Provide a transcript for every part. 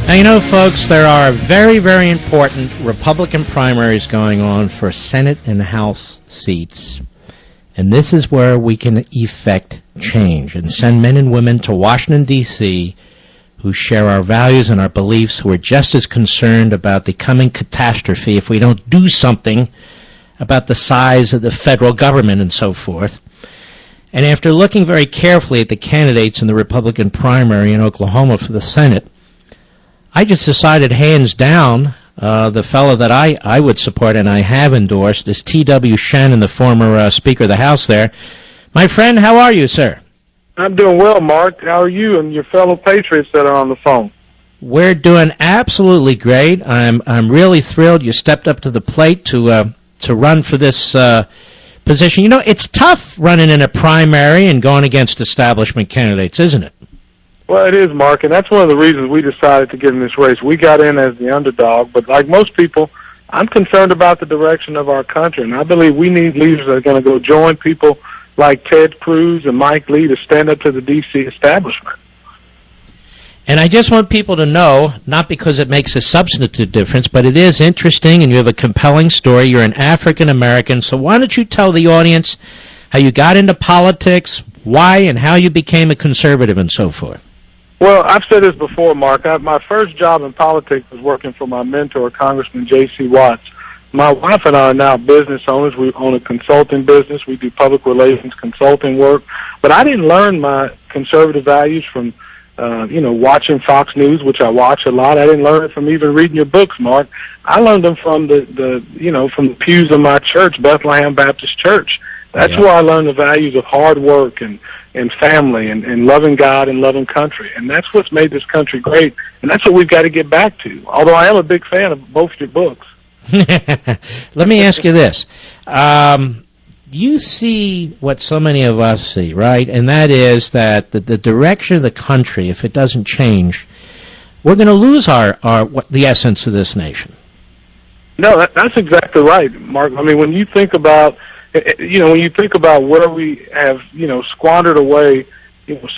Now, you know, folks, there are very, very important Republican primaries going on for Senate and House seats. And this is where we can effect change and send men and women to Washington, D.C., who share our values and our beliefs, who are just as concerned about the coming catastrophe if we don't do something about the size of the federal government and so forth. And after looking very carefully at the candidates in the Republican primary in Oklahoma for the Senate, I just decided hands down the fellow that I would support and I have endorsed is T.W. Shannon, the former Speaker of the House there. My friend, how are you, sir? I'm doing well, Mark. How are you and your fellow patriots that are on the phone? We're doing absolutely great. I'm really thrilled you stepped up to the plate to run for this position. You know, it's tough running in a primary and going against establishment candidates, isn't it? Well, it is, Mark, and that's one of the reasons we decided to get in this race. We got in as the underdog, but like most people, I'm concerned about the direction of our country, and I believe we need leaders that are going to go join people like Ted Cruz and Mike Lee to stand up to the D.C. establishment. And I just want people to know, not because it makes a substantive difference, but it is interesting and you have a compelling story. You're an African-American, so why don't you tell the audience how you got into politics, why, and how you became a conservative and so forth? Well, I've said this before, Mark. My first job in politics was working for my mentor, Congressman J.C. Watts. My wife and I are now business owners. We own a consulting business. We do public relations consulting work. But I didn't learn my conservative values from, watching Fox News, which I watch a lot. I didn't learn it from even reading your books, Mark. I learned them from from the pews of my church, Bethlehem Baptist Church. That's where I learned the values of hard work and family and loving God and loving country. And that's what's made this country great. And that's what we've got to get back to. Although I am a big fan of both your books. Let me ask you this. You see what so many of us see, right? And that is that the direction of the country, if it doesn't change, we're going to lose the essence of this nation. No, that's exactly right, Mark. I mean, when you think about where we have, squandered away,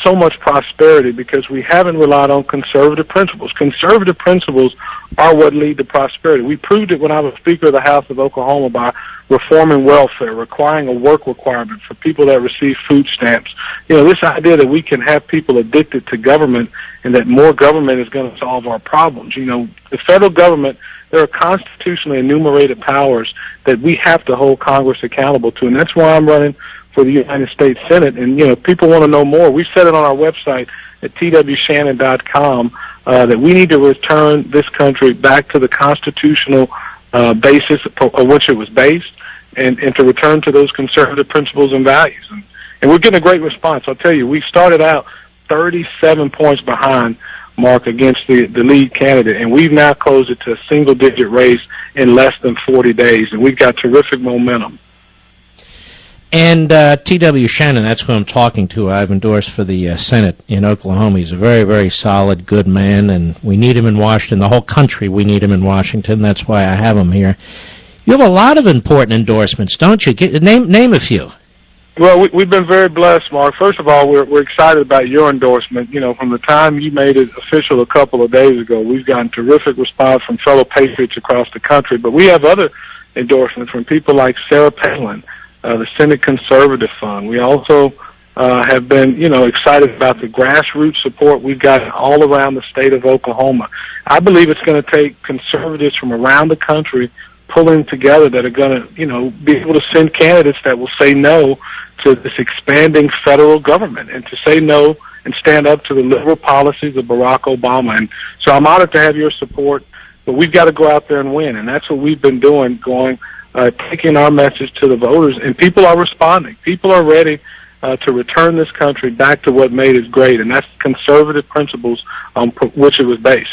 so much prosperity because we haven't relied on conservative principles. Conservative principles are what lead to prosperity. We proved it when I was Speaker of the House of Oklahoma by reforming welfare, requiring a work requirement for people that receive food stamps. This idea that we can have people addicted to government and that more government is going to solve our problems. The federal government, there are constitutionally enumerated powers that we have to hold Congress accountable to, and that's why I'm running for the United States Senate. And, people want to know more. We said it on our website at twshannon.com that we need to return this country back to the constitutional basis of which it was based and to return to those conservative principles and values. And we're getting a great response. I'll tell you, we started out 37 points behind, Mark, against the lead candidate, and we've now closed it to a single-digit race in less than 40 days, and we've got terrific momentum. And T.W. Shannon, that's who I'm talking to. I've endorsed for the Senate in Oklahoma. He's a very, very solid, good man, and we need him in Washington. The whole country, we need him in Washington. That's why I have him here. You have a lot of important endorsements, don't you? Name a few. Well, we've been very blessed, Mark. First of all, we're excited about your endorsement. From the time you made it official a couple of days ago, we've gotten terrific response from fellow patriots across the country. But we have other endorsements from people like Sarah Palin, the Senate Conservative Fund. We also have been, excited about the grassroots support we've got all around the state of Oklahoma. I believe it's going to take conservatives from around the country pulling together that are going to, be able to send candidates that will say no to this expanding federal government and to say no and stand up to the liberal policies of Barack Obama. And so I'm honored to have your support, but we've got to go out there and win, and that's what we've been doing, taking our message to the voters, and people are responding. People are ready to return this country back to what made it great, and that's conservative principles on which it was based.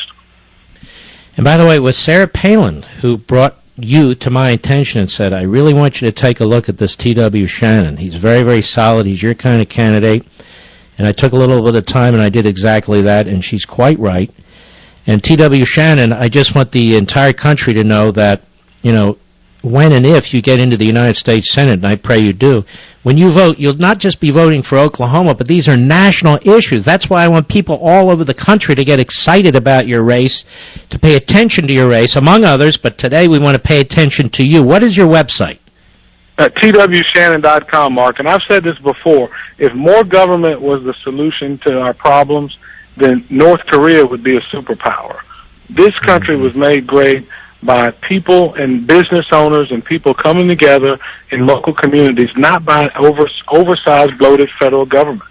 And by the way, it was Sarah Palin who brought you to my attention and said, I really want you to take a look at this T.W. Shannon. He's very, very solid. He's your kind of candidate. And I took a little bit of time and I did exactly that, and she's quite right. And T.W. Shannon, I just want the entire country to know that, when and if you get into the United States Senate, and I pray you do, when you vote, you'll not just be voting for Oklahoma, but these are national issues. That's why I want people all over the country to get excited about your race, to pay attention to your race, among others, but today we want to pay attention to you. What is your website? twshannon.com, Mark. And I've said this before. If more government was the solution to our problems, then North Korea would be a superpower. This country was made great by people and business owners and people coming together in local communities, not by oversized, bloated federal government.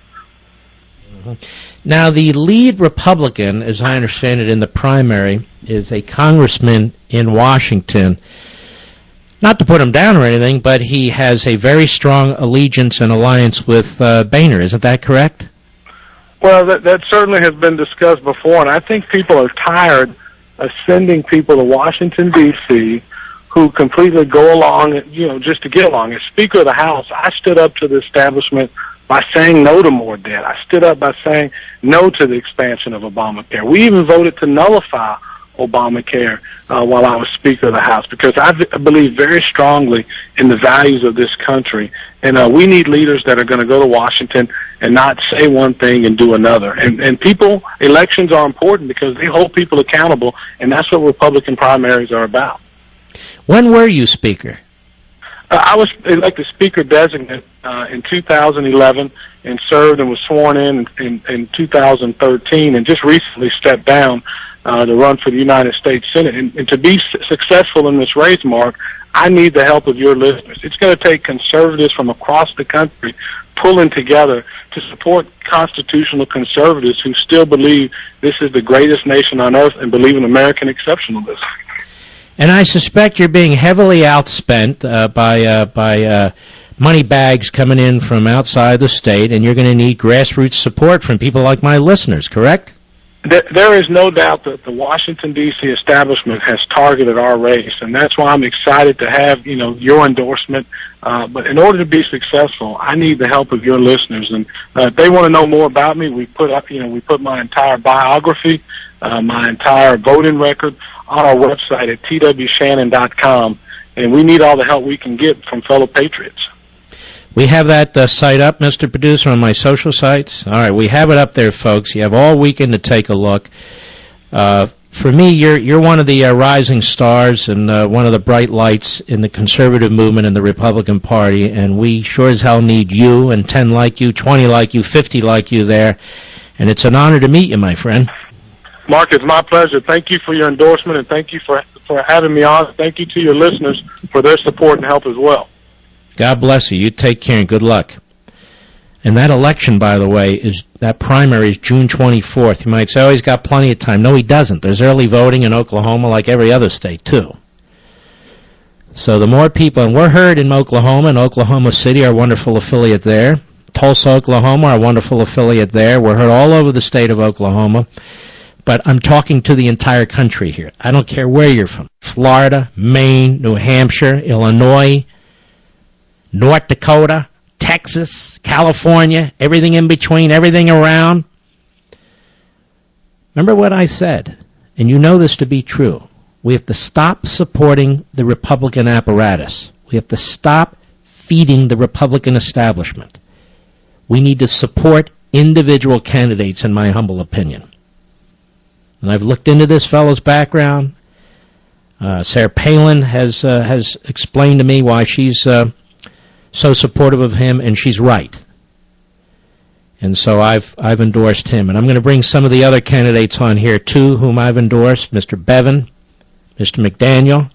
Now, the lead Republican, as I understand it in the primary, is a congressman in Washington. Not to put him down or anything, but he has a very strong allegiance and alliance with Boehner. Isn't that correct? Well, that certainly has been discussed before, and I think people are tired of sending people to Washington, D.C., who completely go along, just to get along. As Speaker of the House, I stood up to the establishment by saying no to more debt. I stood up by saying no to the expansion of Obamacare. We even voted to nullify Obamacare while I was Speaker of the House, because I believe very strongly in the values of this country. And we need leaders that are going to go to Washington and not say one thing and do another. And elections are important because they hold people accountable, and that's what Republican primaries are about. When were you Speaker? I was elected Speaker designate in 2011 and served and was sworn in 2013, and just recently stepped down to run for the United States Senate. And to be successful in this race, Mark, I need the help of your listeners. It's going to take conservatives from across the country pulling together to support constitutional conservatives who still believe this is the greatest nation on earth and believe in American exceptionalism. And I suspect you're being heavily outspent by money bags coming in from outside the state, and you're going to need grassroots support from people like my listeners, correct? There is no doubt that the Washington, D.C. establishment has targeted our race, and that's why I'm excited to have, your endorsement. But in order to be successful, I need the help of your listeners. And if they want to know more about me, we put my entire biography, my entire voting record on our website at twshannon.com, and we need all the help we can get from fellow patriots. We have that site up, Mr. Producer, on my social sites. All right, we have it up there, folks. You have all weekend to take a look. For me, you're one of the rising stars and one of the bright lights in the conservative movement in the Republican Party, and we sure as hell need you and 10 like you, 20 like you, 50 like you there, and it's an honor to meet you, my friend. Mark, it's my pleasure. Thank you for your endorsement, and thank you for having me on. Thank you to your listeners for their support and help as well. God bless you. You take care and good luck. And that election, by the way, that primary is June 24th. You might say, oh, he's got plenty of time. No, he doesn't. There's early voting in Oklahoma like every other state, too. So the more people, and we're heard in Oklahoma, and Oklahoma City, our wonderful affiliate there. Tulsa, Oklahoma, our wonderful affiliate there. We're heard all over the state of Oklahoma. But I'm talking to the entire country here. I don't care where you're from. Florida, Maine, New Hampshire, Illinois, North Dakota, Texas, California, everything in between, everything around. Remember what I said, and you know this to be true. We have to stop supporting the Republican apparatus. We have to stop feeding the Republican establishment. We need to support individual candidates, in my humble opinion. And I've looked into this fellow's background. Sarah Palin has explained to me why she's so supportive of him, and she's right. And so I've endorsed him. And I'm going to bring some of the other candidates on here, too, whom I've endorsed, Mr. Bevin, Mr. McDaniel,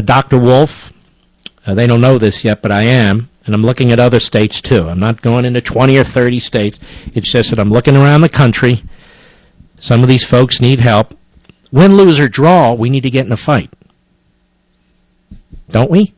Dr. Wolf. They don't know this yet, but I am. And I'm looking at other states, too. I'm not going into 20 or 30 states. It's just that I'm looking around the country. Some of these folks need help. Win, lose, or draw, we need to get in a fight. Don't we?